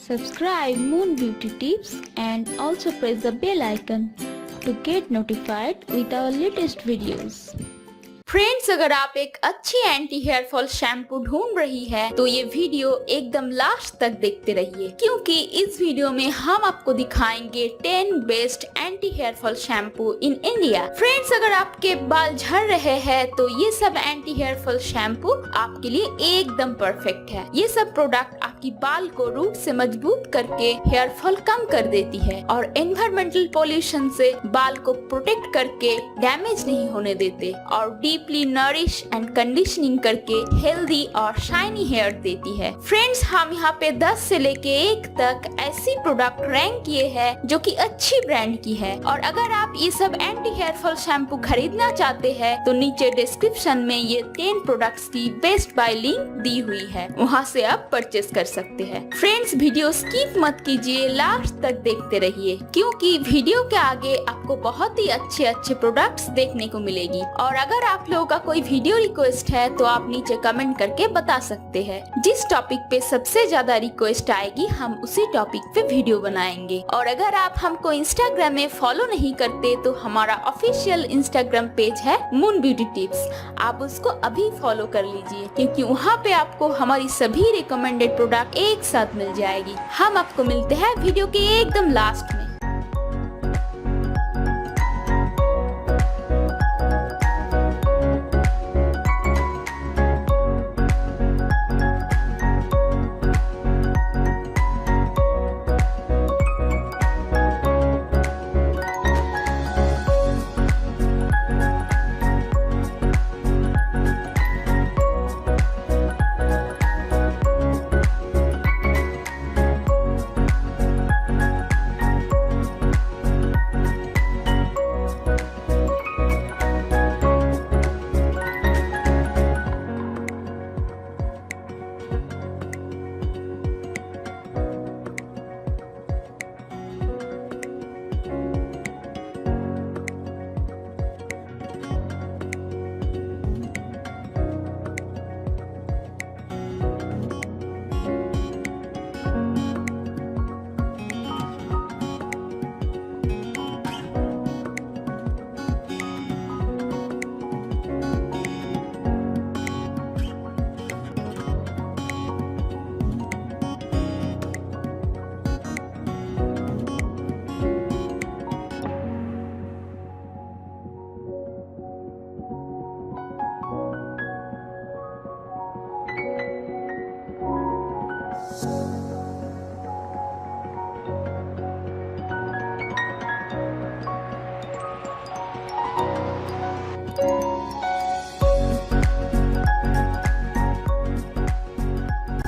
Subscribe Moon Beauty Tips and also press the bell icon to get notified with our latest videos. Friends, अगर आप एक अच्छी anti hair fall shampoo ढूंढ रही है तो ये वीडियो एकदम लास्ट तक देखते रहिए, क्योंकि इस वीडियो में हम आपको दिखाएंगे 10 best anti hair fall shampoo in India. Friends, अगर आपके बाल झड़ रहे हैं तो ये सब एंटी हेयर फॉल शैम्पू आपके लिए एकदम परफेक्ट है। ये सब प्रोडक्ट आपकी बाल को रूट से मजबूत करके हेयर फॉल कम कर देती है और एनवायरमेंटल पोल्यूशन से बाल को प्रोटेक्ट करके डैमेज नहीं होने देते और डीपली नरिश एंड कंडीशनिंग करके हेल्दी और शाइनी हेयर देती है। फ्रेंड्स, हम यहाँ पे 10 से लेके 1 तक ऐसी प्रोडक्ट रैंक किए हैं जो कि अच्छी ब्रांड की है। और अगर आप ये सब एंटी हेयर फॉल शैम्पू खरीदना चाहते हैं तो नीचे डिस्क्रिप्शन में ये 10 प्रोडक्ट्स की बेस्ट बाय लिंक दी हुई है, वहाँ से आप परचेस कर सकते हैं। फ्रेंड्स, वीडियो स्किप मत कीजिए, लास्ट तक देखते रहिए, क्योंकि वीडियो के आगे आपको बहुत ही अच्छे अच्छे प्रोडक्ट्स देखने को मिलेगी। और अगर आप लोगों का कोई वीडियो रिक्वेस्ट है तो आप नीचे कमेंट करके बता सकते हैं। जिस टॉपिक पे सबसे ज्यादा रिक्वेस्ट आएगी हम उसी टॉपिक पे वीडियो बनाएंगे। और अगर आप हमको इंस्टाग्राम में फॉलो नहीं करते तो हमारा ऑफिशियल इंस्टाग्राम पेज है मून ब्यूटी टिप्स, आप उसको अभी फॉलो कर लीजिए, क्योंकि वहाँ पे आपको हमारी सभी रिकमेंडेड प्रोडक्ट एक साथ मिल जाएगी। हम आपको मिलते हैं वीडियो के एकदम लास्ट में।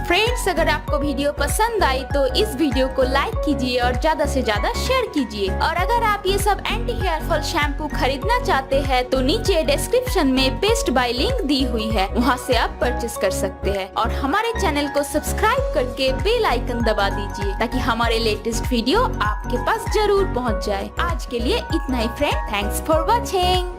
फ्रेंड्स, अगर आपको वीडियो पसंद आई तो इस वीडियो को लाइक कीजिए और ज्यादा से ज्यादा शेयर कीजिए। और अगर आप ये सब एंटी हेयर फॉल शैम्पू खरीदना चाहते हैं तो नीचे डिस्क्रिप्शन में बेस्ट बाय लिंक दी हुई है, वहाँ से आप परचेस कर सकते हैं। और हमारे चैनल को सब्सक्राइब करके बेल आइकन दबा दीजिए ताकि हमारे लेटेस्ट वीडियो आपके पास जरूर पहुँच जाए। आज के लिए इतना ही फ्रेंड, थैंक्स फॉर वॉचिंग।